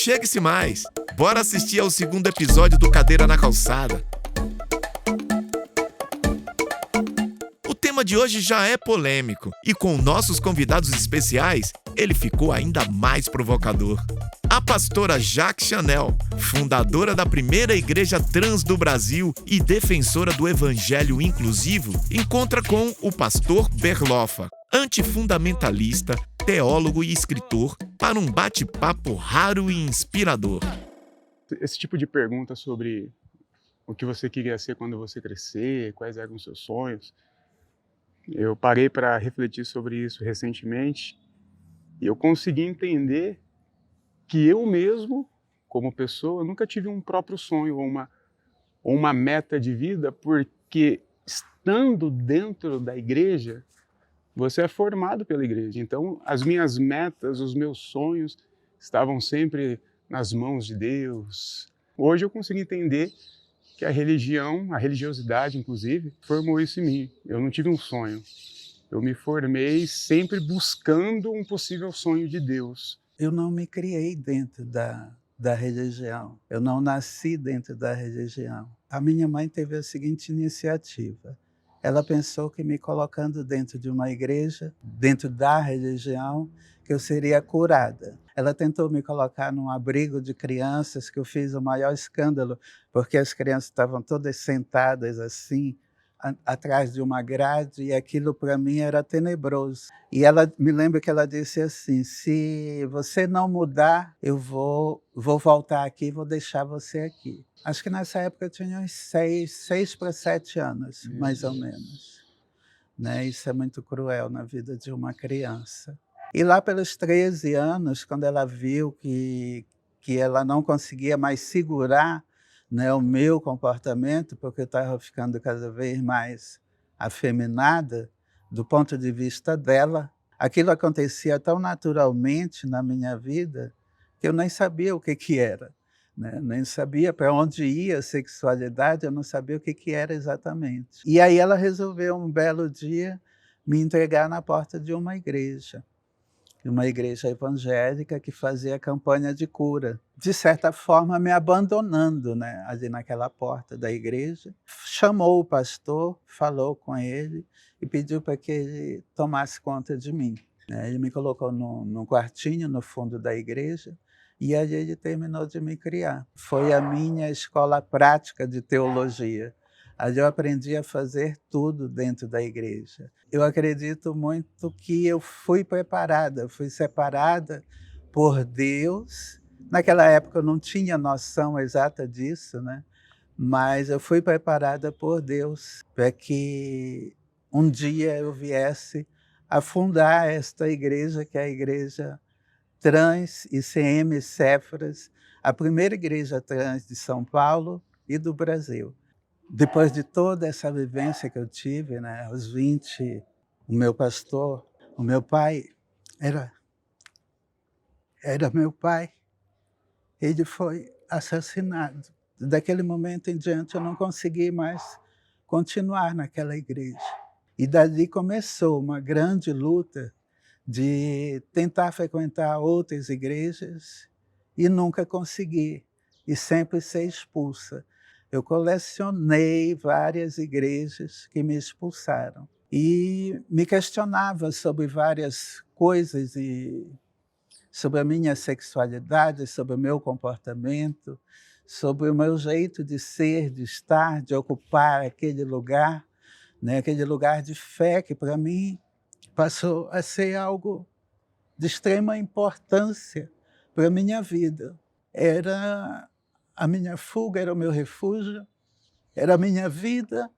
Chegue-se mais! Bora assistir ao segundo episódio do Cadeira na Calçada. O tema de hoje já é polêmico e com nossos convidados especiais, ele ficou ainda mais provocador. A pastora Jaque Chanel, fundadora da primeira igreja trans do Brasil e defensora do evangelho inclusivo, encontra com o pastor Berloffa, antifundamentalista, teólogo e escritor, para um bate-papo raro e inspirador. Esse tipo de pergunta sobre o que você queria ser quando você crescer, quais eram os seus sonhos, eu parei para refletir sobre isso recentemente e eu consegui entender que eu mesmo, como pessoa, nunca tive um próprio sonho ou uma meta de vida, porque estando dentro da igreja, você é formado pela igreja. Então, as minhas metas, os meus sonhos estavam sempre nas mãos de Deus. Hoje eu consigo entender que a religiosidade, inclusive, formou isso em mim. Eu não tive um sonho. Eu me formei sempre buscando um possível sonho de Deus. Eu não me criei dentro da religião. Eu não nasci dentro da religião. A minha mãe teve a seguinte iniciativa. Ela pensou que me colocando dentro de uma igreja, dentro da religião, que eu seria curada. Ela tentou me colocar num abrigo de crianças, que eu fiz o maior escândalo, porque as crianças estavam todas sentadas assim, atrás de uma grade, e aquilo para mim era tenebroso. E ela me lembra que ela disse assim: se você não mudar, eu vou voltar aqui e vou deixar você aqui. Acho que nessa época eu tinha uns 6 para 7 anos, mais ou menos. Né? Isso é muito cruel na vida de uma criança. E lá pelos 13 anos, quando ela viu que ela não conseguia mais segurar, né, o meu comportamento, porque eu estava ficando cada vez mais afeminada, do ponto de vista dela, aquilo acontecia tão naturalmente na minha vida que eu nem sabia o que era. Né? Nem sabia para onde ia a sexualidade, eu não sabia o que era exatamente. E aí ela resolveu um belo dia me entregar na porta de uma igreja evangélica que fazia campanha de cura. De certa forma, me abandonando, né, ali naquela porta da igreja. Chamou o pastor, falou com ele e pediu para que ele tomasse conta de mim. Ele me colocou num quartinho no fundo da igreja e aí ele terminou de me criar. Foi a minha escola prática de teologia. Ali eu aprendi a fazer tudo dentro da igreja. Eu acredito muito que eu fui preparada, fui separada por Deus. Naquela época eu não tinha noção exata disso, né? Mas eu fui preparada por Deus para que um dia eu viesse a fundar esta igreja, que é a Igreja Trans ICM Céfras, a primeira igreja trans de São Paulo e do Brasil. Depois de toda essa vivência que eu tive, né, aos 20, o meu pastor, o meu pai, era meu pai, ele foi assassinado. Daquele momento em diante eu não consegui mais continuar naquela igreja. E dali começou uma grande luta de tentar frequentar outras igrejas e nunca conseguir, e sempre ser expulsa. Eu colecionei várias igrejas que me expulsaram e me questionava sobre várias coisas, e sobre a minha sexualidade, sobre o meu comportamento, sobre o meu jeito de ser, de estar, de ocupar aquele lugar, né? Aquele lugar de fé que para mim passou a ser algo de extrema importância para a minha vida. Era a minha fuga, era o meu refúgio, era a minha vida,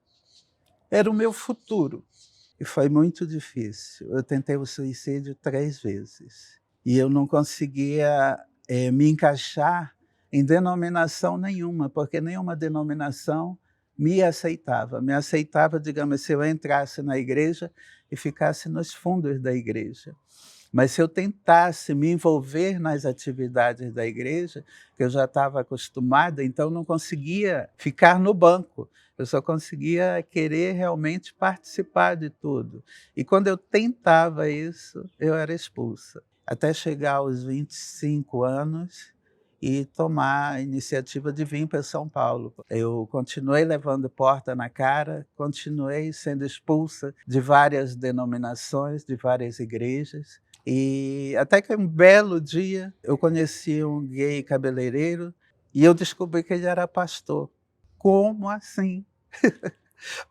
era o meu futuro. E foi muito difícil. Eu tentei o suicídio 3 vezes. E eu não conseguia me encaixar em denominação nenhuma, porque nenhuma denominação me aceitava. Me aceitava, digamos, se eu entrasse na igreja e ficasse nos fundos da igreja. Mas se eu tentasse me envolver nas atividades da igreja, que eu já estava acostumada, então não conseguia ficar no banco. Eu só conseguia querer realmente participar de tudo. E quando eu tentava isso, eu era expulsa. Até chegar aos 25 anos, e tomar a iniciativa de vir para São Paulo. Eu continuei levando porta na cara, continuei sendo expulsa de várias denominações, de várias igrejas, e até que um belo dia eu conheci um gay cabeleireiro e eu descobri que ele era pastor. Como assim?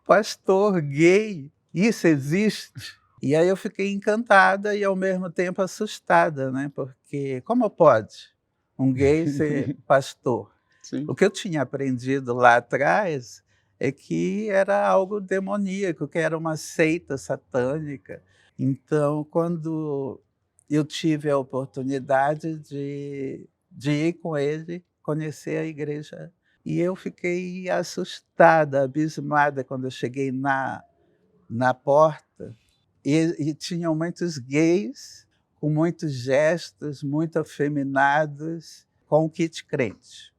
Pastor gay? Isso existe? E aí eu fiquei encantada e ao mesmo tempo assustada, né? Porque como pode um gay ser pastor? Sim. O que eu tinha aprendido lá atrás é que era algo demoníaco, que era uma seita satânica. Então, quando eu tive a oportunidade de ir com ele, conhecer a igreja, e eu fiquei assustada, abismada, quando eu cheguei na porta, e tinham muitos gays, com muitos gestos, muito afeminados, com o kit crente.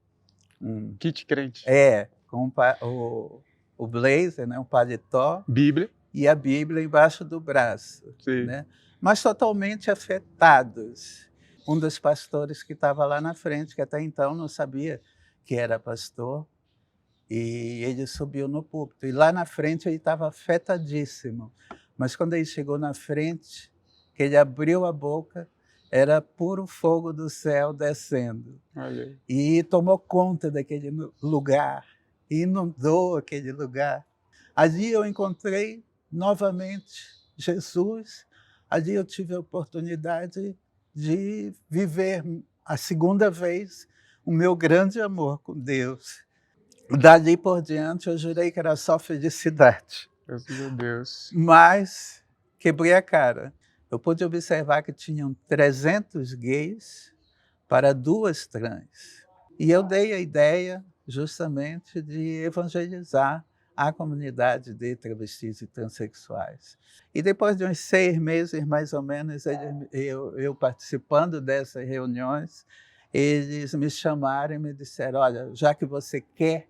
Kit crente. Com o blazer, né, o paletó, Bíblia. e a Bíblia embaixo do braço. Sim. Né? Mas totalmente afetados. Um dos pastores que estava lá na frente, que até então não sabia que era pastor, e ele subiu no púlpito. E lá na frente ele estava afetadíssimo. Mas quando ele chegou na frente, que ele abriu a boca, era puro fogo do céu descendo. Olha aí. E tomou conta daquele lugar, e inundou aquele lugar. Ali eu encontrei novamente Jesus. Ali eu tive a oportunidade de viver a segunda vez o meu grande amor com Deus. Dali por diante eu jurei que era só felicidade. Graças a Deus. Mas quebrei a cara. Eu pude observar que tinham 300 gays para 2 trans. E eu dei a ideia justamente de evangelizar a comunidade de travestis e transexuais. E depois de uns 6 meses, mais ou menos, eu participando dessas reuniões, eles me chamaram e me disseram, olha, já que você quer,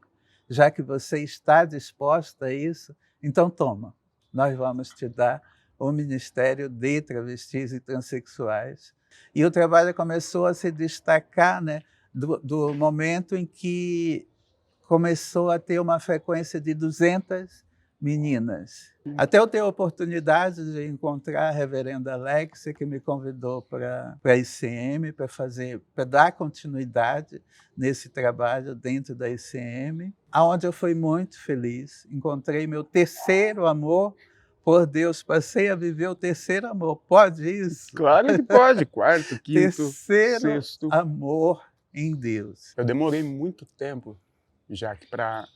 já que você está disposta a isso, então toma, nós vamos te dar o Ministério de Travestis e Transsexuais. E o trabalho começou a se destacar, né, do momento em que começou a ter uma frequência de 200 meninas. Até eu ter a oportunidade de encontrar a reverenda Alexia, que me convidou para a ICM, para dar continuidade nesse trabalho dentro da ICM, onde eu fui muito feliz. Encontrei meu terceiro amor por Deus, passei a viver o terceiro amor. Pode isso? Claro que pode. Quarto, quinto, Terceiro sexto. amor em Deus. Eu demorei muito tempo, Jaque, para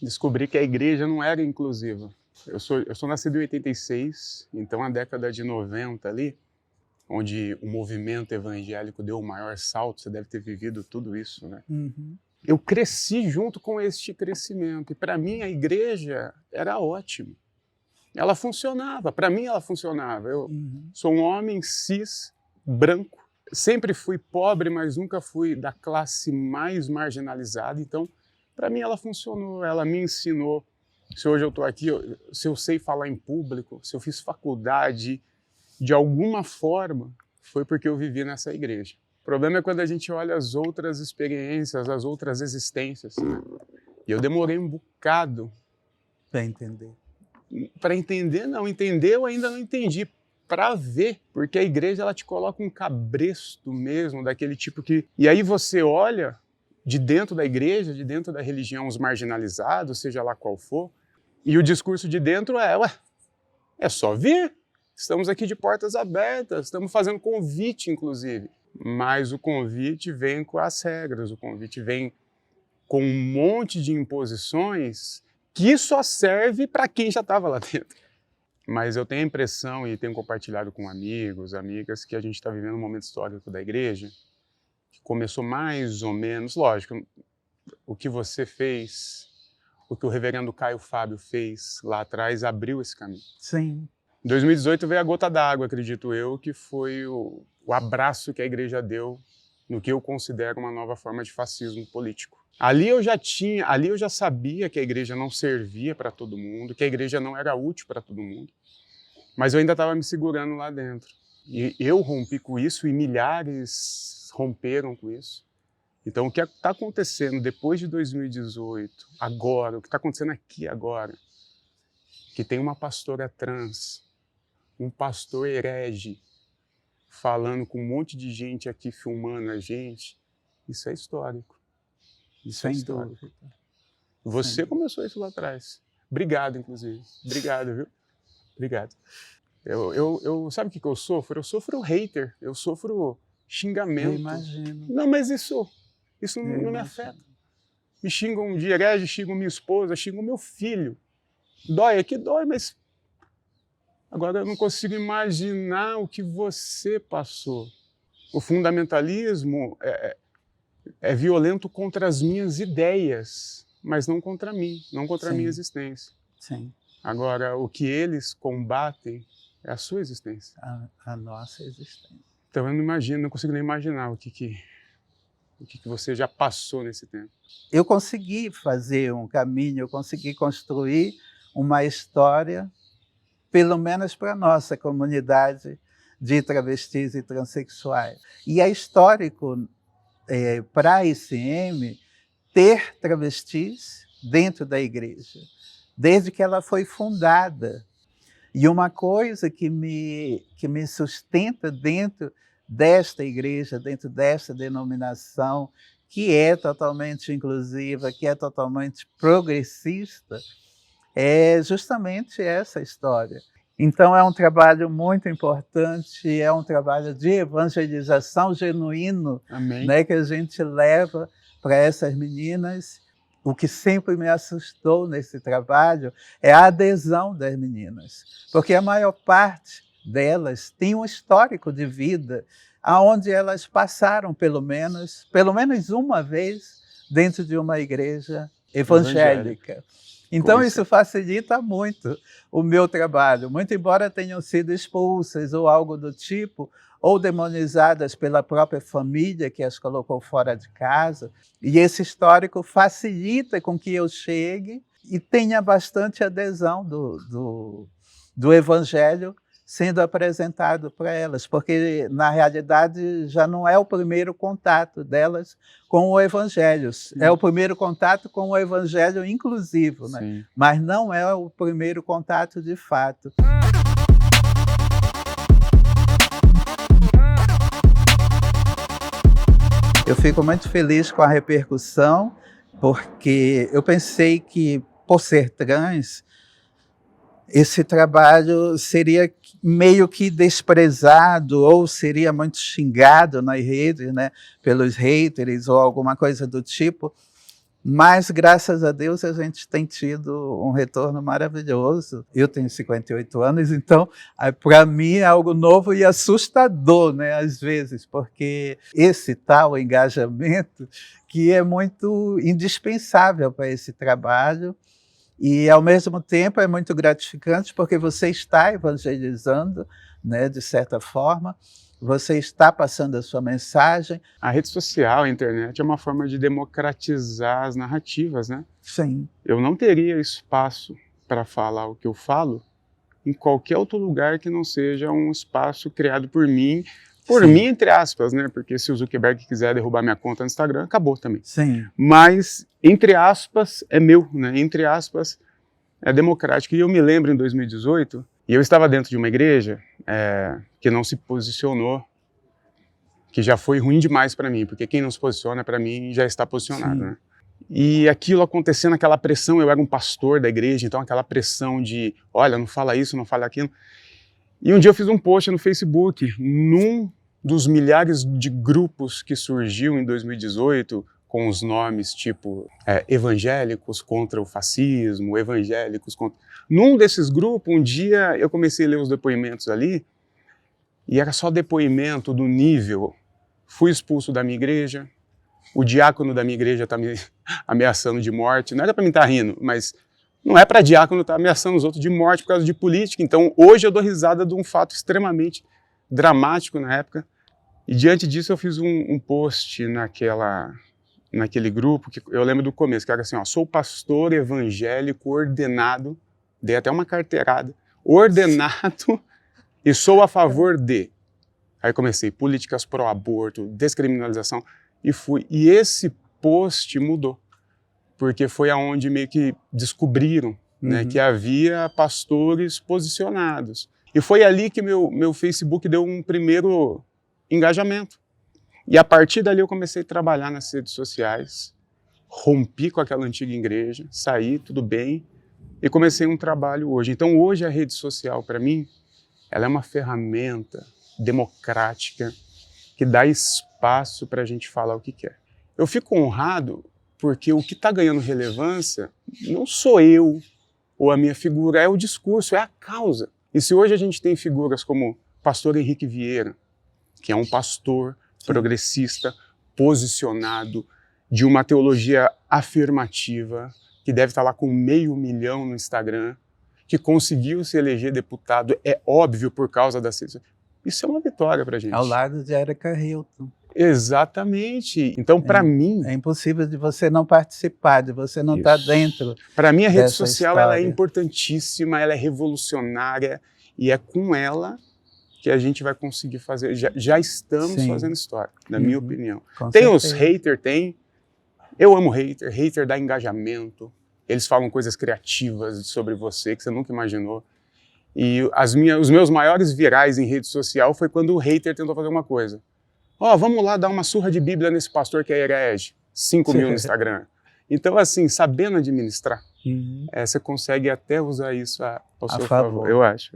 descobrir que a igreja não era inclusiva. Eu sou nascido em 86, então a década de 90 ali, onde o movimento evangélico deu o maior salto, você deve ter vivido tudo isso, né? Uhum. Eu cresci junto com este crescimento, e para mim a igreja era ótima. Ela funcionava, para mim ela funcionava. Eu sou um homem cis, branco, sempre fui pobre, mas nunca fui da classe mais marginalizada, então para mim ela funcionou, ela me ensinou. Se hoje eu estou aqui, se eu sei falar em público, se eu fiz faculdade, de alguma forma, foi porque eu vivi nessa igreja. O problema é quando a gente olha as outras experiências, as outras existências. E eu demorei um bocado Para entender. Para entender, não. Entender eu ainda não entendi. Para ver, porque a igreja ela te coloca um cabresto mesmo, daquele tipo que... E aí você olha de dentro da igreja, de dentro da religião, os marginalizados, seja lá qual for, e o discurso de dentro é só vir. Estamos aqui de portas abertas, estamos fazendo convite, inclusive. Mas o convite vem com as regras, o convite vem com um monte de imposições que só serve para quem já estava lá dentro. Mas eu tenho a impressão, e tenho compartilhado com amigos, amigas, que a gente está vivendo um momento histórico da igreja, que começou mais ou menos, lógico, o que você fez, o que o reverendo Caio Fábio fez lá atrás, abriu esse caminho. Sim. Em 2018 veio a gota d'água, acredito eu, que foi o abraço que a igreja deu no que eu considero uma nova forma de fascismo político. Ali eu já sabia que a igreja não servia para todo mundo, que a igreja não era útil para todo mundo, mas eu ainda estava me segurando lá dentro. E eu rompi com isso e milhares romperam com isso. Então, o que está acontecendo depois de 2018, agora, o que está acontecendo aqui agora, que tem uma pastora trans, um pastor herege, falando com um monte de gente aqui filmando a gente, isso é histórico. Isso é Sem histórico. dúvida. Você Sem começou isso lá atrás. Obrigado, inclusive. Obrigado, viu? Obrigado. Sabe o que eu sofro? Eu sofro hater, eu sofro xingamento. Eu imagino. Não, mas isso Eu não me imagino. afeta. Me xingam de herege, xingam minha esposa, xingam meu filho. Dói, aqui dói, mas agora eu não consigo imaginar o que você passou. O fundamentalismo é violento contra as minhas ideias, mas não contra mim, não contra a minha Sim. existência. Sim, Agora, o que eles combatem é a sua existência. a nossa existência. Então eu não imagino, não consigo nem imaginar o que você já passou nesse tempo. Eu consegui fazer um caminho, eu consegui construir uma história, pelo menos para a nossa comunidade de travestis e transexuais. E é histórico para a ICM ter travestis dentro da igreja, desde que ela foi fundada. E uma coisa que me sustenta dentro desta igreja, dentro desta denominação, que é totalmente inclusiva, que é totalmente progressista, é justamente essa história. Então é um trabalho muito importante, é um trabalho de evangelização genuíno, Amém. né, que a gente leva para essas meninas. O que sempre me assustou nesse trabalho é a adesão das meninas, porque a maior parte delas tem um histórico de vida onde elas passaram pelo menos uma vez dentro de uma igreja evangélica. Então isso facilita muito o meu trabalho, muito embora tenham sido expulsas ou algo do tipo, ou demonizadas pela própria família que as colocou fora de casa. E esse histórico facilita com que eu chegue e tenha bastante adesão do Evangelho sendo apresentado para elas, porque, na realidade, já não é o primeiro contato delas com o Evangelho. É o primeiro contato com o Evangelho inclusivo, né? Mas não é o primeiro contato de fato. Eu fico muito feliz com a repercussão, porque eu pensei que, por ser trans, esse trabalho seria meio que desprezado ou seria muito xingado nas redes, né, pelos haters ou alguma coisa do tipo. Mas, graças a Deus, a gente tem tido um retorno maravilhoso. Eu tenho 58 anos, então, para mim, é algo novo e assustador, né, às vezes, porque esse tal engajamento que é muito indispensável para esse trabalho e, ao mesmo tempo, é muito gratificante porque você está evangelizando, né, de certa forma, você está passando a sua mensagem. A rede social, a internet, é uma forma de democratizar as narrativas, né? Sim. Eu não teria espaço para falar o que eu falo em qualquer outro lugar que não seja um espaço criado por mim, mim, entre aspas, né? Porque se o Zuckerberg quiser derrubar minha conta no Instagram, acabou também. Sim. Mas, entre aspas, é meu, né? Entre aspas, é democrático. E eu me lembro, em 2018, e eu estava dentro de uma igreja que não se posicionou, que já foi ruim demais para mim, porque quem não se posiciona, para mim, já está posicionado, né? E aquilo acontecendo, aquela pressão, eu era um pastor da igreja, então aquela pressão de, olha, não fala isso, não fala aquilo. E um dia eu fiz um post no Facebook, num dos milhares de grupos que surgiu em 2018, com os nomes tipo evangélicos contra o fascismo, evangélicos contra... Num desses grupos, um dia eu comecei a ler os depoimentos ali, e era só depoimento do nível, fui expulso da minha igreja, o diácono da minha igreja está me ameaçando de morte, não era para mim estar rindo, mas não é para diácono estar ameaçando os outros de morte por causa de política, então hoje eu dou risada de um fato extremamente dramático na época, e diante disso eu fiz um post naquele grupo, que eu lembro do começo, que era assim, ó, sou pastor evangélico ordenado, dei até uma carteirada, ordenado e sou a favor de. Aí comecei, políticas pró-aborto, descriminalização, e fui. E esse post mudou, porque foi aonde meio que descobriram, né, que havia pastores posicionados. E foi ali que meu Facebook deu um primeiro engajamento. E a partir dali eu comecei a trabalhar nas redes sociais, rompi com aquela antiga igreja, saí, tudo bem, e comecei um trabalho hoje. Então hoje a rede social, para mim, ela é uma ferramenta democrática que dá espaço para a gente falar o que quer. Eu fico honrado porque o que está ganhando relevância não sou eu ou a minha figura, é o discurso, é a causa. E se hoje a gente tem figuras como o pastor Henrique Vieira, que é um pastor progressista, posicionado, de uma teologia afirmativa, que deve estar lá com 500 mil no Instagram, que conseguiu se eleger deputado, é óbvio, por causa da ciência. Isso é uma vitória para a gente. Ao lado de Erika Hilton. Exatamente. Então, para mim... É impossível de você não participar, de você não estar dentro. Para mim, a rede social ela é história. Importantíssima, ela é revolucionária, e é com ela que a gente vai conseguir fazer. Já estamos fazendo história, na minha opinião. Tem os haters, tem. Eu amo hater. Hater dá engajamento. Eles falam coisas criativas sobre você que você nunca imaginou. E os meus maiores virais em rede social foi quando o hater tentou fazer uma coisa. Vamos lá dar uma surra de Bíblia nesse pastor que é herege. 5 mil no Instagram. Então, assim, sabendo administrar, você consegue até usar isso ao seu favor. Eu acho.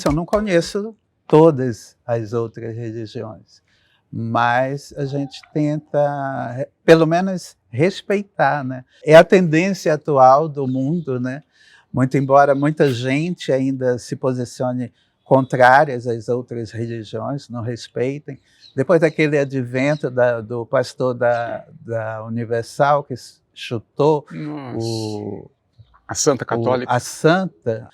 Eu não conheço todas as outras religiões, mas a gente tenta, pelo menos, respeitar, né? É a tendência atual do mundo, né? Muito embora muita gente ainda se posicione contrárias às outras religiões, não respeitem. Depois daquele advento do pastor da Universal, que chutou a Santa Católica. A Santa.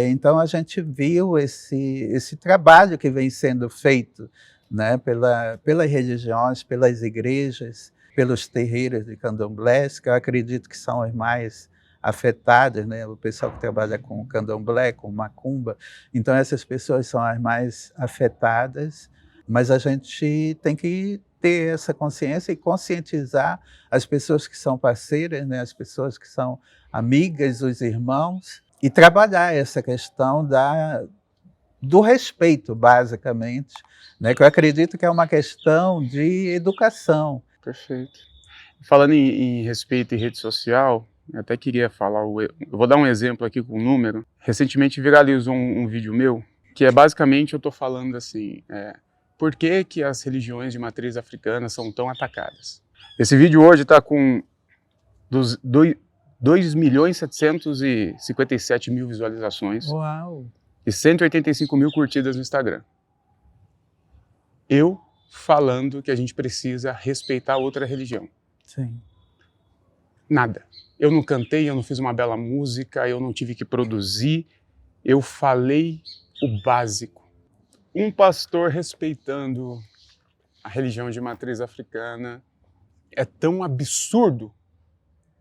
Então a gente viu esse trabalho que vem sendo feito, né, pelas religiões, pelas igrejas, pelos terreiros de candomblés, que eu acredito que são as mais afetadas, né? O pessoal que trabalha com candomblé, com macumba. Então essas pessoas são as mais afetadas, mas a gente tem que ter essa consciência e conscientizar as pessoas que são parceiras, né? As pessoas que são amigas, os irmãos, e trabalhar essa questão do respeito, basicamente, né? Que eu acredito que é uma questão de educação. Perfeito. Falando em respeito e rede social, eu até queria falar, eu vou dar um exemplo aqui com um número. Recentemente viralizou um vídeo meu, que é basicamente eu estou falando assim, por que as religiões de matriz africana são tão atacadas? Esse vídeo hoje está com 2.757.000 visualizações. Uau. E 185 mil curtidas no Instagram. Eu falando que a gente precisa respeitar outra religião. Sim. Nada. Eu não cantei, eu não fiz uma bela música, eu não tive que produzir, eu falei o básico. Um pastor respeitando a religião de matriz africana é tão absurdo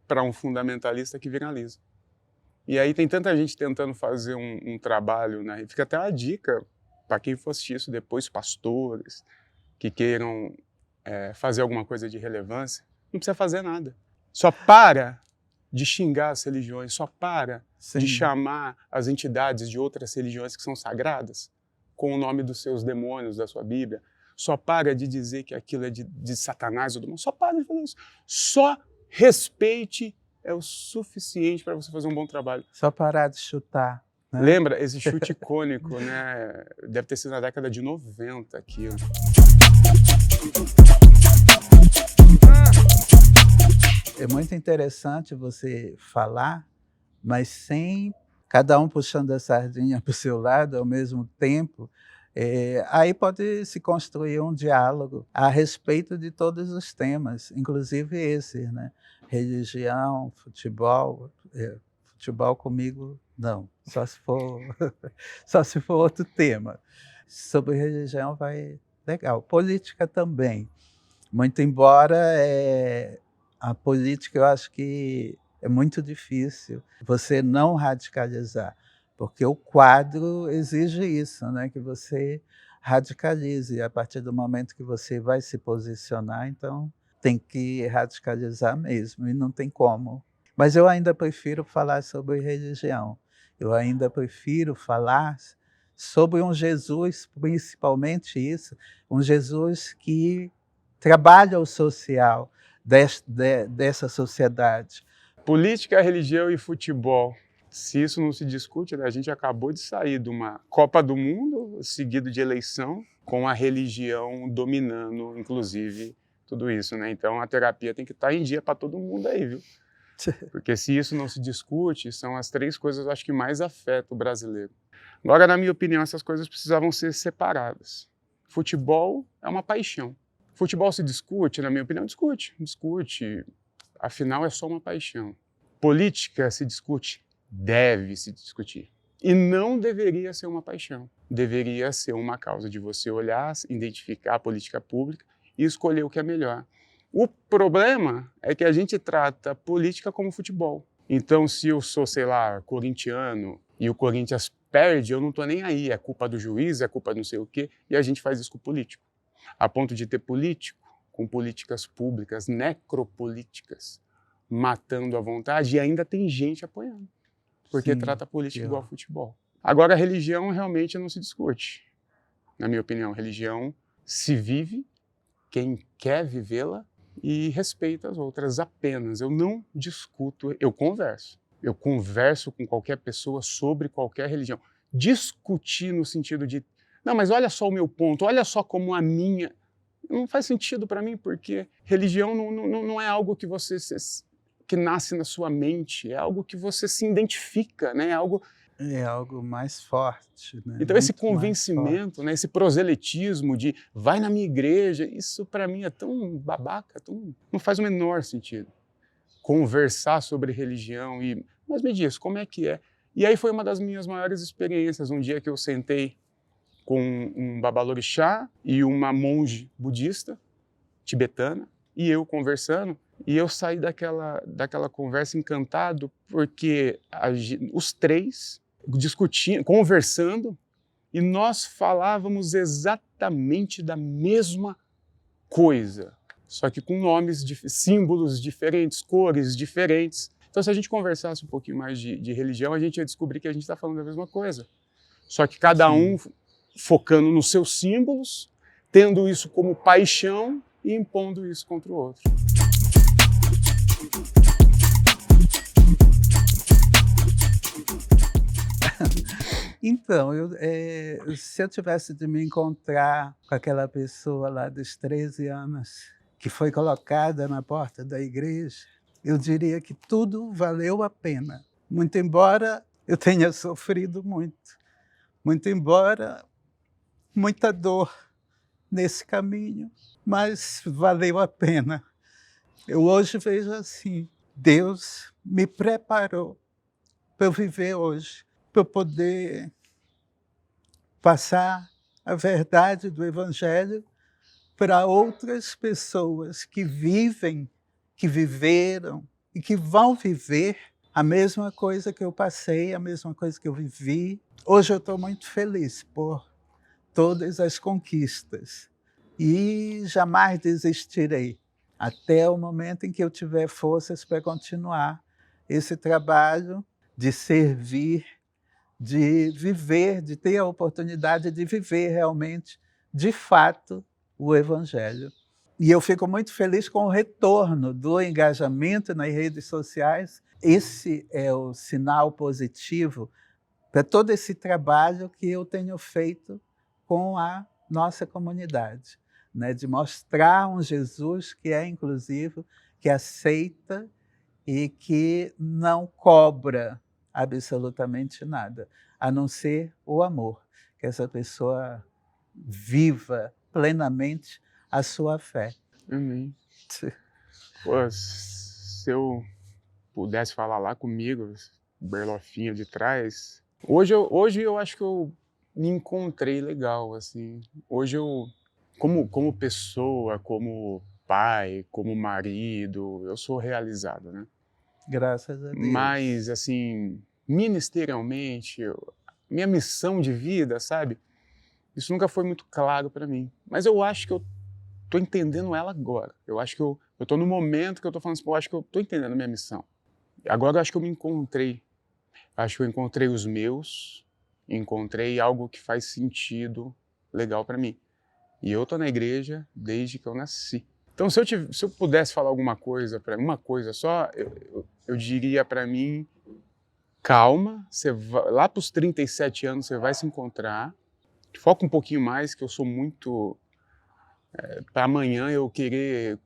para um fundamentalista que viraliza. E aí tem tanta gente tentando fazer um trabalho, né? Fica até uma dica para quem for assistir isso depois, pastores que queiram fazer alguma coisa de relevância, não precisa fazer nada. Só para de xingar as religiões, só para de chamar as entidades de outras religiões que são sagradas com o nome dos seus demônios, da sua Bíblia. Só para de dizer que aquilo é de Satanás ou do mundo. Só para de fazer isso. Só respeite é o suficiente para você fazer um bom trabalho. Só parar de chutar. Né? Lembra esse chute icônico, né? Deve ter sido na década de 90 aquilo. É muito interessante você falar, mas sem cada um puxando a sardinha para o seu lado ao mesmo tempo. Aí pode se construir um diálogo a respeito de todos os temas, inclusive esses, né? Religião, futebol. Futebol comigo, não. Só se for outro tema. Sobre religião vai legal. Política também. Muito embora a política, eu acho que é muito difícil você não radicalizar. porque o quadro exige isso, né, que você radicalize. A partir do momento que você vai se posicionar, então tem que radicalizar mesmo, e não tem como. Mas eu ainda prefiro falar sobre religião. Eu ainda prefiro falar sobre um Jesus, principalmente isso, um Jesus que trabalha o social dessa sociedade. Política, religião e futebol. Se isso não se discute, né? A gente acabou de sair de uma Copa do Mundo, seguido de eleição, com a religião dominando, inclusive, tudo isso, né? Então a terapia tem que estar em dia para todo mundo aí, viu? Porque se isso não se discute, são as 3 coisas, acho que mais afetam o brasileiro. Agora, na minha opinião, essas coisas precisavam ser separadas. Futebol é uma paixão. Futebol se discute, na minha opinião, discute. Afinal, é só uma paixão. Política se discute, deve se discutir. E não deveria ser uma paixão. Deveria ser uma causa de você olhar, identificar a política pública e escolher o que é melhor. O problema é que a gente trata política como futebol. Então, se eu sou, sei lá, corintiano e o Corinthians perde, eu não estou nem aí. É culpa do juiz, é culpa de não sei o quê. E a gente faz isso com o político. A ponto de ter político com políticas públicas, necropolíticas, matando à vontade, e ainda tem gente apoiando. Porque Sim, trata a política igual futebol. Agora, a religião realmente não se discute. Na minha opinião, religião se vive, quem quer vivê-la, e respeita as outras apenas. Eu não discuto, eu converso. Eu converso com qualquer pessoa sobre qualquer religião. Discutir no sentido de, não, mas olha só o meu ponto, olha só como a minha... Não faz sentido para mim, porque religião não é algo que você que nasce na sua mente, é algo que você se identifica, né? É algo mais forte, né? Então esse Muito mais convencimento, forte. né? Esse proselitismo de vai na minha igreja, isso para mim é tão babaca, não faz o menor sentido. Conversar sobre religião mas me diz, como é que é? E aí foi uma das minhas maiores experiências, um dia que eu sentei com um babalorixá e uma monge budista, tibetana, e eu conversando, e eu saí daquela conversa encantado, porque os 3 discutindo, conversando, e nós falávamos exatamente da mesma coisa, só que com nomes, símbolos diferentes, cores diferentes. Então, se a gente conversasse um pouquinho mais de religião, a gente ia descobrir que a gente está falando da mesma coisa. Só que cada um focando nos seus símbolos, tendo isso como paixão e impondo isso contra o outro. Então, se eu tivesse de me encontrar com aquela pessoa lá dos 13 anos, que foi colocada na porta da igreja, eu diria que tudo valeu a pena. Muito embora eu tenha sofrido muito embora muita dor nesse caminho, mas valeu a pena. Eu hoje vejo assim, Deus me preparou para eu viver hoje, para eu poder passar a verdade do Evangelho para outras pessoas que vivem, que viveram e que vão viver a mesma coisa que eu passei, a mesma coisa que eu vivi. Hoje eu estou muito feliz por todas as conquistas e jamais desistirei até o momento em que eu tiver forças para continuar esse trabalho de servir, de viver, de ter a oportunidade de viver realmente, de fato, o Evangelho. E eu fico muito feliz com o retorno do engajamento nas redes sociais. Esse é o sinal positivo para todo esse trabalho que eu tenho feito com a nossa comunidade, né? De mostrar um Jesus que é inclusivo, que aceita e que não cobra absolutamente nada, a não ser o amor, que essa pessoa viva plenamente a sua fé. Amém. Pô, se eu pudesse falar lá comigo, Berlofinha de trás, hoje eu acho que eu me encontrei legal, assim. Hoje eu, como pessoa, como pai, como marido, eu sou realizado, né? Graças a Deus. Mas, assim, ministerialmente, minha missão de vida, sabe? Isso nunca foi muito claro para mim. Mas eu acho que eu tô entendendo ela agora. Eu acho que eu tô no momento que eu tô falando assim, eu acho que eu tô entendendo a minha missão. Agora eu acho que eu me encontrei. Acho que eu encontrei os meus, encontrei algo que faz sentido legal para mim. E eu tô na igreja desde que eu nasci. Então, se eu pudesse falar alguma coisa, uma coisa só, eu diria para mim, calma, lá para os 37 anos você vai se encontrar, foca um pouquinho mais, que eu sou muito... para amanhã eu querer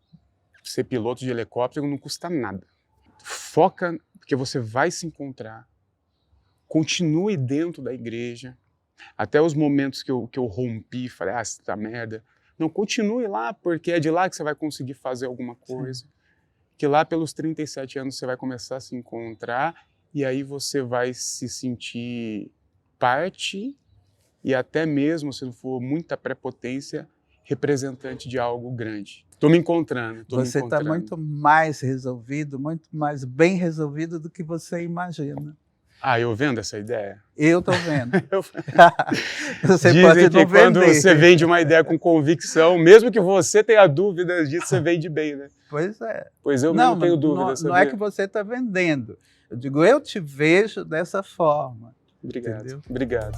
ser piloto de helicóptero não custa nada. Foca, porque você vai se encontrar, continue dentro da igreja, até os momentos que eu rompi, falei, essa tá merda. Não, continue lá, porque é de lá que você vai conseguir fazer alguma coisa. Sim. Que lá pelos 37 anos você vai começar a se encontrar e aí você vai se sentir parte e até mesmo, se não for muita prepotência, representante de algo grande. Estou me encontrando. Você está muito mais resolvido, muito mais bem resolvido do que você imagina. Ah, eu vendo essa ideia? Eu estou vendo. Você dizem pode não que quando você vende uma ideia com convicção, mesmo que você tenha dúvidas disso, você vende bem, né? Pois é. Pois eu não tenho dúvidas. Não é que você está vendendo. Eu digo, eu te vejo dessa forma. Obrigado. Entendeu? Obrigado.